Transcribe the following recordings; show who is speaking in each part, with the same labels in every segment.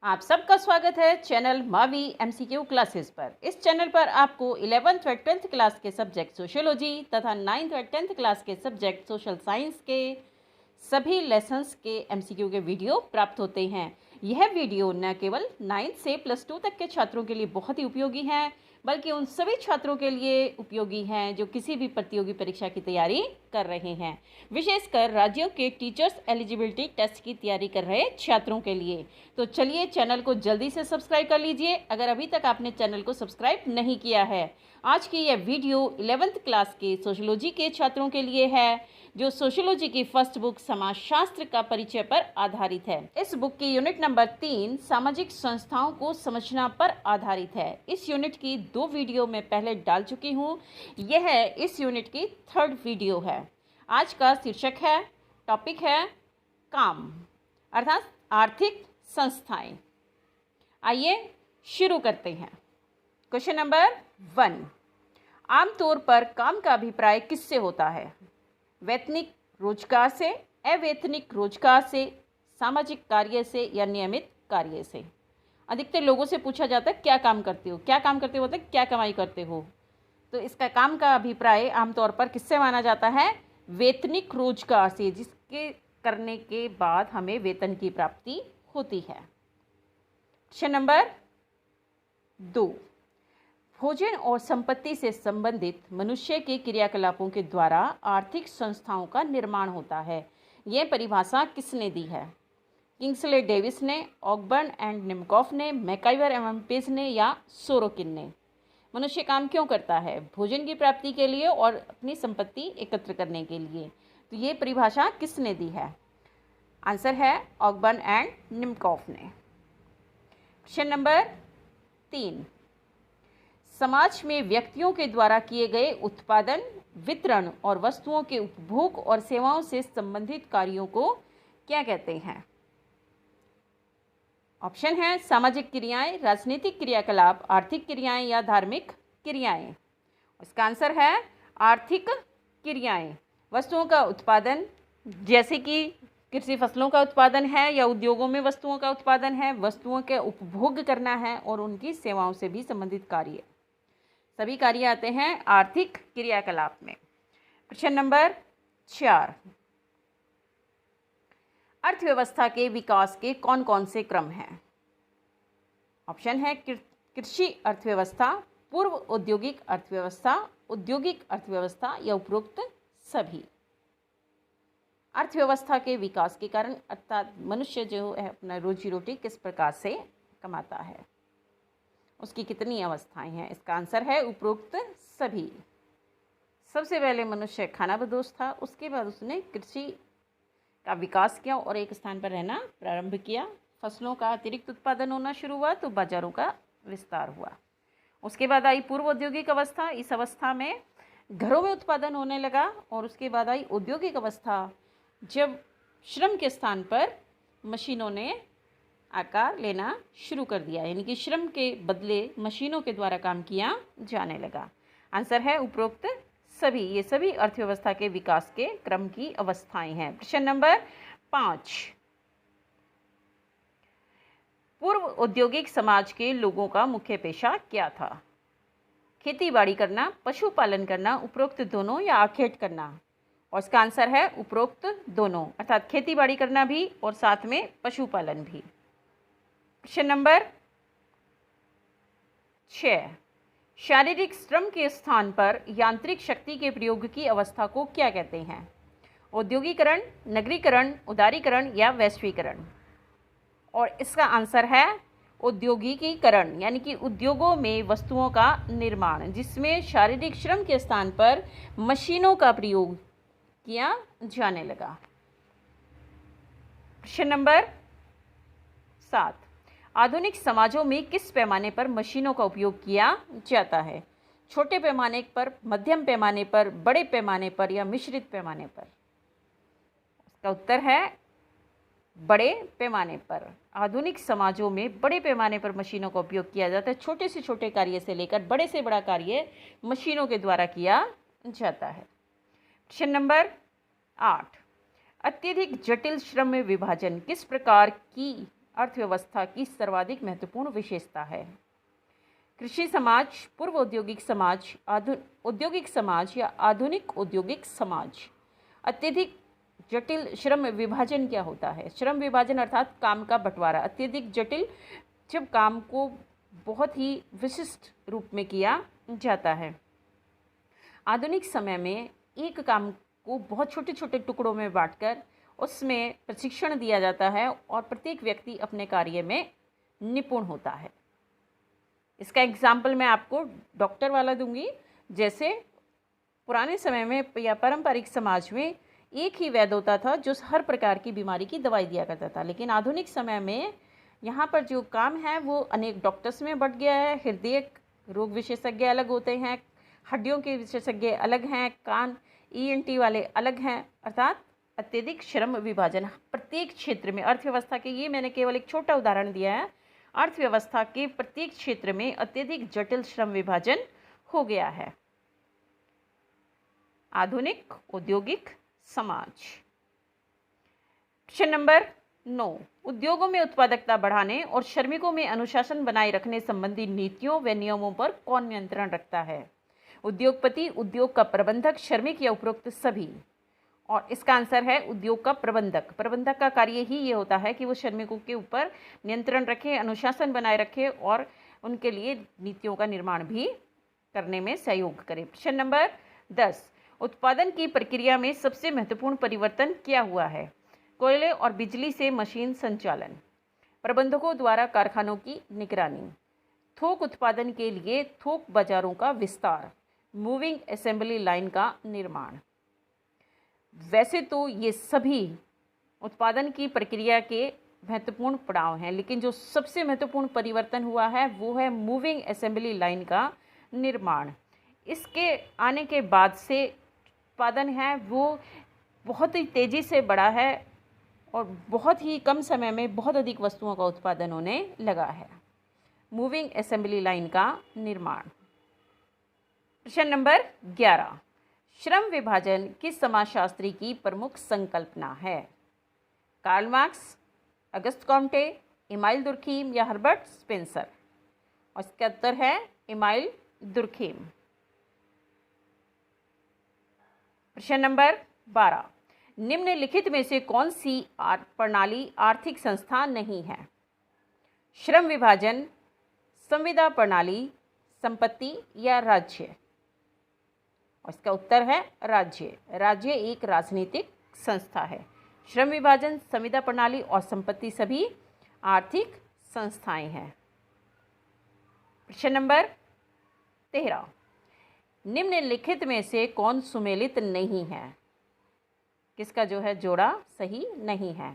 Speaker 1: आप सबका स्वागत है चैनल मावी एमसीक्यू क्लासेस पर। इस चैनल पर आपको 11th व 12th क्लास के सब्जेक्ट सोशियोलॉजी तथा 9th व 10th क्लास के सब्जेक्ट सोशल साइंस के सभी लेसन्स के एमसीक्यू के वीडियो प्राप्त होते हैं। यह वीडियो न केवल 9th से +2 तक के छात्रों के लिए बहुत ही उपयोगी हैं, बल्कि उन सभी छात्रों के लिए उपयोगी हैं जो किसी भी प्रतियोगी परीक्षा की तैयारी कर रहे हैं, विशेषकर राज्यों के टीचर्स एलिजिबिलिटी टेस्ट की तैयारी कर रहे छात्रों के लिए। तो चलिए चैनल को जल्दी से सब्सक्राइब कर लीजिए अगर अभी तक आपने चैनल को सब्सक्राइब नहीं किया है। आज की यह वीडियो 11th क्लास के सोशियोलॉजी के छात्रों के लिए है, जो सोशियोलॉजी की फर्स्ट बुक समाजशास्त्र का परिचय पर आधारित है। इस बुक की यूनिट नंबर 3 सामाजिक संस्थाओं को समझना पर आधारित है। इस यूनिट की 2 वीडियो मैं पहले डाल चुकी हूँ। यह इस यूनिट की 3rd वीडियो है। आज का शीर्षक है, टॉपिक है काम अर्थात आर्थिक संस्थाएं। आइए शुरू करते हैं। क्वेश्चन नंबर 1, आमतौर पर काम का अभिप्राय किससे होता है? वैतनिक रोजगार से, अवैतनिक रोजगार से, सामाजिक कार्य से या नियमित कार्य से? अधिकतर लोगों से पूछा जाता है क्या काम करते हो, क्या काम करते हो मतलब क्या कमाई करते हो। तो इसका काम का अभिप्राय आमतौर पर किससे माना जाता है? वैतनिक रोजगार से, जिसके करने के बाद हमें वेतन की प्राप्ति होती है। क्वेश्चन नंबर 2, भोजन और संपत्ति से संबंधित मनुष्य के क्रियाकलापों के द्वारा आर्थिक संस्थाओं का निर्माण होता है। यह परिभाषा किसने दी है? किंग्सले डेविस ने, ऑकबर्न एंड निमकॉफ ने, मैकाइवर एवं पेज ने या सोरोकिन ने? मनुष्य काम क्यों करता है? भोजन की प्राप्ति के लिए और अपनी संपत्ति एकत्र करने के लिए। तो ये परिभाषा किसने दी है? आंसर है ऑकबर्न एंड निमकॉफ ने। क्वेश्चन नंबर 3, समाज में व्यक्तियों के द्वारा किए गए उत्पादन, वितरण और वस्तुओं के उपभोग और सेवाओं से संबंधित कार्यों को क्या कहते हैं? ऑप्शन है सामाजिक क्रियाएं, राजनीतिक क्रियाकलाप, आर्थिक क्रियाएं या धार्मिक क्रियाएं। इसका आंसर है आर्थिक क्रियाएं। वस्तुओं का उत्पादन, जैसे कि कृषि फसलों का उत्पादन है या उद्योगों में वस्तुओं का उत्पादन है, वस्तुओं के उपभोग करना है और उनकी सेवाओं से भी संबंधित कार्य, सभी कार्य आते हैं आर्थिक क्रियाकलाप में। क्वेश्चन नंबर 4, अर्थव्यवस्था के विकास के कौन कौन से क्रम हैं? ऑप्शन है कृषि अर्थव्यवस्था, पूर्व औद्योगिक अर्थव्यवस्था, औद्योगिक अर्थव्यवस्था या उपरोक्त सभी। अर्थव्यवस्था के विकास के कारण अर्थात मनुष्य जो है अपना रोजी रोटी किस प्रकार से कमाता है, उसकी कितनी अवस्थाएं हैं? इसका आंसर है उपरोक्त सभी। सबसे पहले मनुष्य खानाबदोश था, उसके बाद उसने कृषि का विकास किया और एक स्थान पर रहना प्रारंभ किया। फसलों का अतिरिक्त उत्पादन होना शुरू हुआ तो बाजारों का विस्तार हुआ। उसके बाद आई पूर्व औद्योगिक अवस्था। इस अवस्था में घरों में उत्पादन होने लगा और उसके बाद आई औद्योगिक अवस्था, जब श्रम के स्थान पर मशीनों ने आकार लेना शुरू कर दिया, यानी कि श्रम के बदले मशीनों के द्वारा काम किया जाने लगा। आंसर है उपरोक्त सभी। ये सभी अर्थव्यवस्था के विकास के क्रम की अवस्थाएं हैं। प्रश्न नंबर 5, पूर्व औद्योगिक समाज के लोगों का मुख्य पेशा क्या था? खेती बाड़ी करना, पशुपालन करना, उपरोक्त दोनों या आखेट करना? और इसका आंसर है उपरोक्त दोनों, अर्थात खेती बाड़ी करना भी और साथ में पशुपालन भी। क्वेश्चन नंबर 6, शारीरिक श्रम के स्थान पर यांत्रिक शक्ति के प्रयोग की अवस्था को क्या कहते हैं? औद्योगिकरण, नगरीकरण, उदारीकरण या वैश्वीकरण? और इसका आंसर है औद्योगिकीकरण, यानी कि उद्योगों में वस्तुओं का निर्माण, जिसमें शारीरिक श्रम के स्थान पर मशीनों का प्रयोग किया जाने लगा। प्रश्न नंबर 7, आधुनिक समाजों में किस पैमाने पर मशीनों का उपयोग किया जाता है? छोटे पैमाने पर, मध्यम पैमाने पर, बड़े पैमाने पर या मिश्रित पैमाने पर? इसका उत्तर है बड़े पैमाने पर। आधुनिक समाजों में बड़े पैमाने पर मशीनों का उपयोग किया जाता है। छोटे से छोटे कार्य से लेकर बड़े से बड़ा कार्य मशीनों के द्वारा किया जाता है। प्रश्न नंबर 8, अत्यधिक जटिल श्रम में विभाजन किस प्रकार की अर्थव्यवस्था की सर्वाधिक महत्वपूर्ण विशेषता है। कृषि समाज, पूर्व औद्योगिक समाज, औद्योगिक समाज या आधुनिक औद्योगिक समाज। अत्यधिक जटिल श्रम विभाजन क्या होता है? श्रम विभाजन अर्थात काम का बंटवारा। अत्यधिक जटिल, जब काम को बहुत ही विशिष्ट रूप में किया जाता है। आधुनिक समय में एक काम को बहुत छोटे छोटे टुकड़ों में बांटकर उसमें प्रशिक्षण दिया जाता है और प्रत्येक व्यक्ति अपने कार्य में निपुण होता है। इसका एग्जाम्पल मैं आपको डॉक्टर वाला दूंगी। जैसे पुराने समय में या पारंपरिक समाज में एक ही वैद्य होता था जो हर प्रकार की बीमारी की दवाई दिया करता था, लेकिन आधुनिक समय में यहाँ पर जो काम है वो अनेक डॉक्टर्स में बढ़ गया है। हृदय रोग विशेषज्ञ अलग होते हैं, हड्डियों के विशेषज्ञ अलग हैं, कान ENT वाले अलग हैं। अर्थात अत्यधिक श्रम विभाजन प्रत्येक क्षेत्र में। अर्थव्यवस्था के, ये मैंने केवल एक छोटा उदाहरण दिया है, अर्थव्यवस्था के प्रत्येक क्षेत्र में अत्यधिक जटिल श्रम विभाजन हो गया है। आधुनिक औद्योगिक समाज। प्रश्न नंबर 9, उद्योगों में उत्पादकता बढ़ाने और श्रमिकों में अनुशासन बनाए रखने संबंधी नीतियों व नियमों पर कौन नियंत्रण रखता है? उद्योगपति, उद्योग का प्रबंधक, श्रमिक या उपरोक्त सभी? और इसका आंसर है उद्योग का प्रबंधक। प्रबंधक का कार्य ही ये होता है कि वो श्रमिकों के ऊपर नियंत्रण रखे, अनुशासन बनाए रखे और उनके लिए नीतियों का निर्माण भी करने में सहयोग करे। प्रश्न नंबर 10, उत्पादन की प्रक्रिया में सबसे महत्वपूर्ण परिवर्तन क्या हुआ है? कोयले और बिजली से मशीन संचालन, प्रबंधकों द्वारा कारखानों की निगरानी, थोक उत्पादन के लिए थोक बाजारों का विस्तार, मूविंग असेंबली लाइन का निर्माण। वैसे तो ये सभी उत्पादन की प्रक्रिया के महत्वपूर्ण पड़ाव हैं, लेकिन जो सबसे महत्वपूर्ण परिवर्तन हुआ है वो है मूविंग असेंबली लाइन का निर्माण। इसके आने के बाद से उत्पादन है वो बहुत ही तेज़ी से बढ़ा है और बहुत ही कम समय में बहुत अधिक वस्तुओं का उत्पादन होने लगा है। मूविंग असेंबली लाइन का निर्माण। प्रश्न नंबर 11, श्रम विभाजन किस समाजशास्त्री की प्रमुख संकल्पना है? कार्ल मार्क्स, अगस्त कॉम्टे, इमाइल दुर्खीम या हर्बर्ट स्पेंसर? और इसका उत्तर है इमाइल दुर्खीम। प्रश्न नंबर 12, निम्नलिखित में से कौन सी प्रणाली आर्थिक संस्था नहीं है? श्रम विभाजन, संविदा प्रणाली, संपत्ति या राज्य? और इसका उत्तर है राज्य। राज्य एक राजनीतिक संस्था है। श्रम विभाजन, संविदा प्रणाली और संपत्ति सभी आर्थिक संस्थाएं हैं। प्रश्न नंबर 13, निम्नलिखित में से कौन सुमेलित नहीं है? किसका जो है जोड़ा सही नहीं है?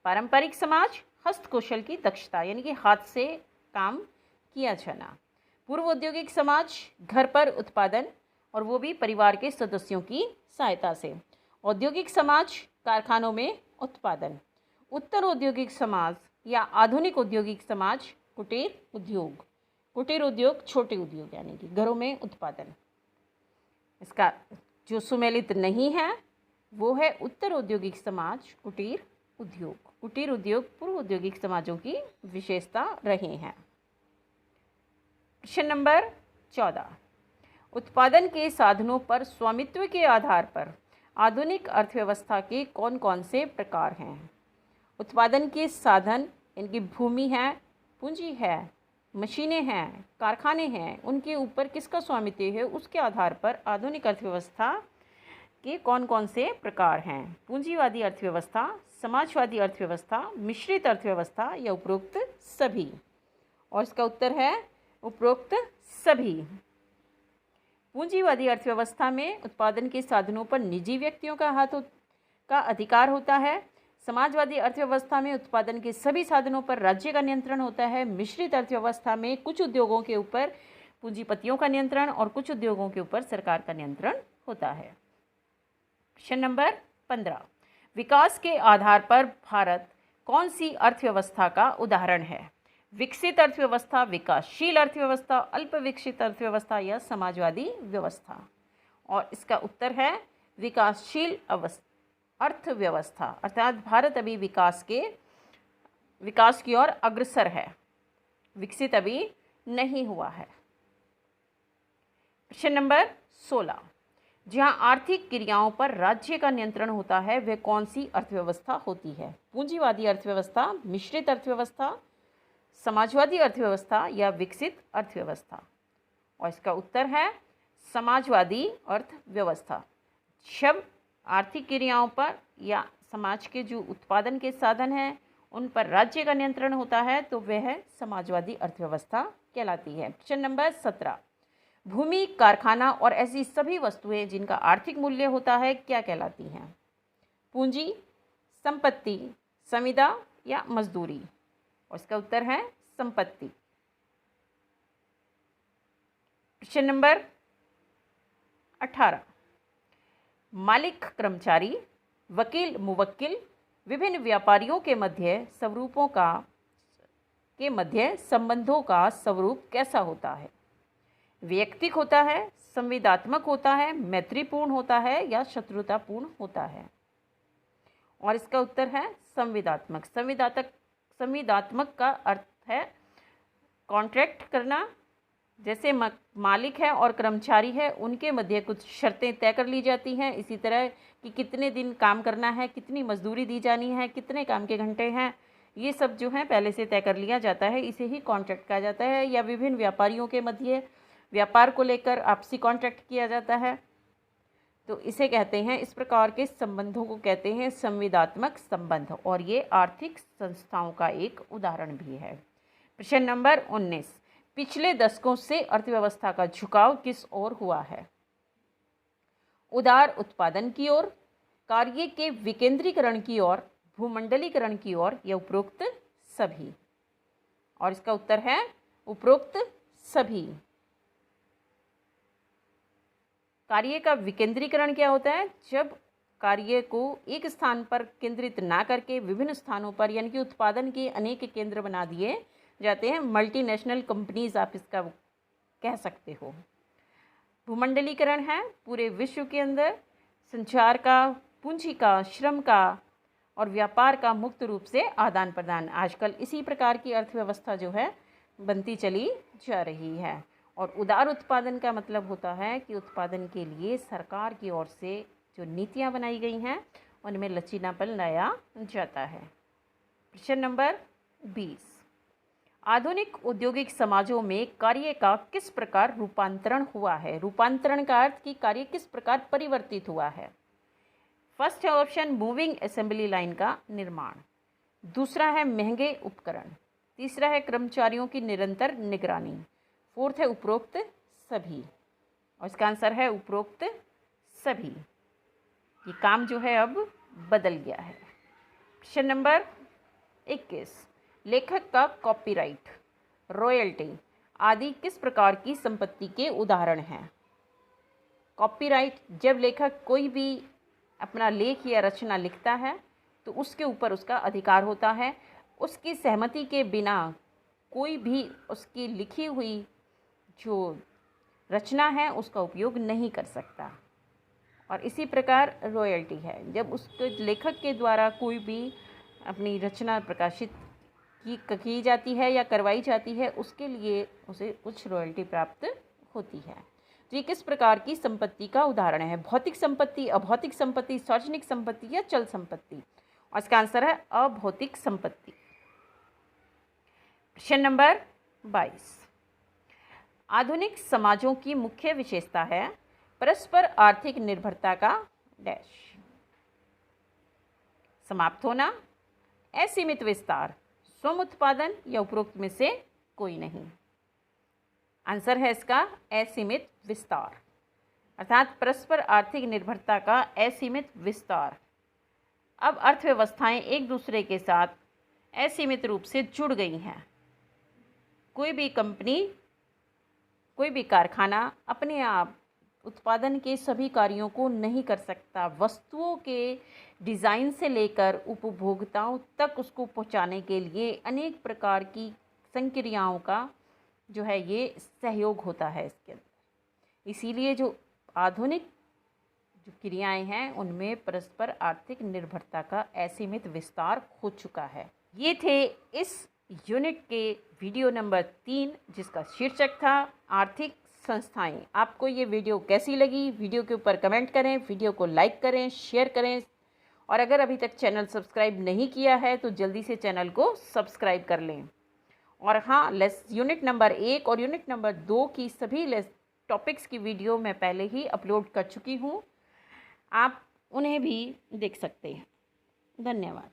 Speaker 1: पारंपरिक समाज, हस्तकौशल की दक्षता यानी कि हाथ से काम किया जाना। पूर्व औद्योगिक समाज, घर पर उत्पादन और वो भी परिवार के सदस्यों की सहायता से। औद्योगिक समाज, कारखानों में उत्पादन। उत्तर औद्योगिक समाज या आधुनिक औद्योगिक समाज, कुटीर उद्योग। कुटीर उद्योग छोटे उद्योग यानी कि घरों में उत्पादन। इसका जो सुमेलित नहीं है वो है उत्तर औद्योगिक समाज, कुटीर उद्योग। कुटीर उद्योग पूर्व औद्योगिक समाजों की विशेषता रहे हैं। प्रश्न नंबर 14, उत्पादन के साधनों पर स्वामित्व के आधार पर आधुनिक अर्थव्यवस्था के कौन कौन से प्रकार हैं? उत्पादन के साधन इनकी भूमि है, पूंजी है, मशीनें हैं, कारखाने हैं, उनके ऊपर किसका स्वामित्व है उसके आधार पर आधुनिक अर्थव्यवस्था के कौन कौन से प्रकार हैं? पूंजीवादी अर्थव्यवस्था, समाजवादी अर्थव्यवस्था, मिश्रित अर्थव्यवस्था या उपरोक्त सभी? और इसका उत्तर है उपरोक्त सभी। पूंजीवादी अर्थव्यवस्था में उत्पादन के साधनों पर निजी व्यक्तियों का अधिकार होता है। समाजवादी अर्थव्यवस्था में उत्पादन के सभी साधनों पर राज्य का नियंत्रण होता है। मिश्रित अर्थव्यवस्था में कुछ उद्योगों के ऊपर पूंजीपतियों का नियंत्रण और कुछ उद्योगों के ऊपर सरकार का नियंत्रण होता है। प्रश्न नंबर 15, विकास के आधार पर भारत कौन सी अर्थव्यवस्था का उदाहरण है? विकसित अर्थव्यवस्था, विकासशील अर्थव्यवस्था, अल्प विकसित अर्थव्यवस्था या समाजवादी व्यवस्था? और इसका उत्तर है विकासशील अर्थव्यवस्था। अर्थात भारत अभी विकास के विकास की ओर अग्रसर है, विकसित अभी नहीं हुआ है। प्रश्न नंबर 16, जहां आर्थिक क्रियाओं पर राज्य का नियंत्रण होता है वह कौन सी अर्थव्यवस्था होती है? पूंजीवादी अर्थव्यवस्था, मिश्रित अर्थव्यवस्था, समाजवादी अर्थव्यवस्था या विकसित अर्थव्यवस्था? और इसका उत्तर है समाजवादी अर्थव्यवस्था। जब आर्थिक क्रियाओं पर या समाज के जो उत्पादन के साधन हैं उन पर राज्य का नियंत्रण होता है तो वह समाजवादी अर्थव्यवस्था कहलाती है। प्रश्न नंबर 17, भूमि, कारखाना और ऐसी सभी वस्तुएं जिनका आर्थिक मूल्य होता है क्या कहलाती हैं? पूंजी, संपत्ति, संविदा या मजदूरी? और इसका उत्तर है संपत्ति। प्रश्न नंबर 18, मालिक कर्मचारी, वकील मुवक्किल, विभिन्न व्यापारियों के मध्य संबंधों का स्वरूप कैसा होता है? वैयक्तिक होता है, संविदात्मक होता है, मैत्रीपूर्ण होता है या शत्रुतापूर्ण होता है? और इसका उत्तर है संविदात्मक। संविदात्मक का अर्थ है कॉन्ट्रैक्ट करना, जैसे मालिक है और कर्मचारी है उनके मध्य कुछ शर्तें तय कर ली जाती हैं, इसी तरह कि कितने दिन काम करना है, कितनी मजदूरी दी जानी है, कितने काम के घंटे हैं, ये सब जो है पहले से तय कर लिया जाता है, इसे ही कॉन्ट्रैक्ट कहा जाता है। या विभिन्न व्यापारियों के मध्य व्यापार को लेकर आपसी कॉन्ट्रैक्ट किया जाता है तो इसे कहते हैं, इस प्रकार के संबंधों को कहते हैं संविदात्मक संबंध, और ये आर्थिक संस्थाओं का एक उदाहरण भी है। प्रश्न नंबर 19, पिछले दशकों से अर्थव्यवस्था का झुकाव किस ओर हुआ है? उदार उत्पादन की ओर, कार्य के विकेंद्रीकरण की ओर, भूमंडलीकरण की ओर या उपरोक्त सभी? और इसका उत्तर है उपरोक्त सभी। कार्य का विकेंद्रीकरण क्या होता है? जब कार्य को एक स्थान पर केंद्रित ना करके विभिन्न स्थानों पर, यानी कि उत्पादन के अनेक केंद्र बना दिए जाते हैं, मल्टीनेशनल कंपनीज आप इसका कह सकते हो। भूमंडलीकरण है पूरे विश्व के अंदर संचार का, पूंजी का, श्रम का और व्यापार का मुक्त रूप से आदान प्रदान। आजकल इसी प्रकार की अर्थव्यवस्था जो है बनती चली जा रही है। और उदार उत्पादन का मतलब होता है कि उत्पादन के लिए सरकार की ओर से जो नीतियां बनाई गई हैं उनमें लचीलापन लाया जाता है। प्रश्न नंबर 20, आधुनिक औद्योगिक समाजों में कार्य का किस प्रकार रूपांतरण हुआ है? रूपांतरण का अर्थ कि कार्य किस प्रकार परिवर्तित हुआ है। फर्स्ट है ऑप्शन मूविंग असेंबली लाइन का निर्माण, दूसरा है महंगे उपकरण, तीसरा है कर्मचारियों की निरंतर निगरानी, फोर्थ है उपरोक्त सभी। और इसका आंसर है उपरोक्त सभी। ये काम जो है अब बदल गया है। प्रश्न नंबर 21, लेखक का कॉपीराइट, रॉयल्टी आदि किस प्रकार की संपत्ति के उदाहरण हैं? कॉपीराइट, जब लेखक कोई भी अपना लेख या रचना लिखता है तो उसके ऊपर उसका अधिकार होता है, उसकी सहमति के बिना कोई भी उसकी लिखी हुई जो रचना है उसका उपयोग नहीं कर सकता। और इसी प्रकार रॉयल्टी है, जब उसके लेखक के द्वारा कोई भी अपनी रचना प्रकाशित की जाती है या करवाई जाती है उसके लिए उसे कुछ रॉयल्टी प्राप्त होती है। तो ये किस प्रकार की संपत्ति का उदाहरण है? भौतिक संपत्ति, अभौतिक संपत्ति, सार्वजनिक संपत्ति या चल संपत्ति? और इसका आंसर है अभौतिक संपत्ति। प्रश्न नंबर 22, आधुनिक समाजों की मुख्य विशेषता है परस्पर आर्थिक निर्भरता का डैश, समाप्त होना, असीमित विस्तार, स्वयं उत्पादन या उपरोक्त में से कोई नहीं। आंसर है इसका असीमित विस्तार, अर्थात परस्पर आर्थिक निर्भरता का असीमित विस्तार। अब अर्थव्यवस्थाएं एक दूसरे के साथ असीमित रूप से जुड़ गई हैं। कोई भी कंपनी, कोई भी कारखाना अपने आप उत्पादन के सभी कार्यों को नहीं कर सकता। वस्तुओं के डिज़ाइन से लेकर उपभोक्ताओं तक उसको पहुंचाने के लिए अनेक प्रकार की संक्रियाओं का जो है ये सहयोग होता है इसके अंदर। इसीलिए जो आधुनिक जो क्रियाएं हैं उनमें परस्पर आर्थिक निर्भरता का असीमित विस्तार हो चुका है। ये थे इस यूनिट के वीडियो नंबर 3 जिसका शीर्षक था आर्थिक संस्थाएं। आपको ये वीडियो कैसी लगी? वीडियो के यूपर कमेंट करें, वीडियो को लाइक करें, शेयर करें और अगर अभी तक चैनल सब्सक्राइब नहीं किया है तो जल्दी से चैनल को सब्सक्राइब कर लें। और हाँ, यूनिट नंबर 1 और यूनिट नंबर 2 की सभी टॉपिक्स की वीडियो मैं पहले ही अपलोड कर चुकी हूँ, आप उन्हें भी देख सकते हैं। धन्यवाद।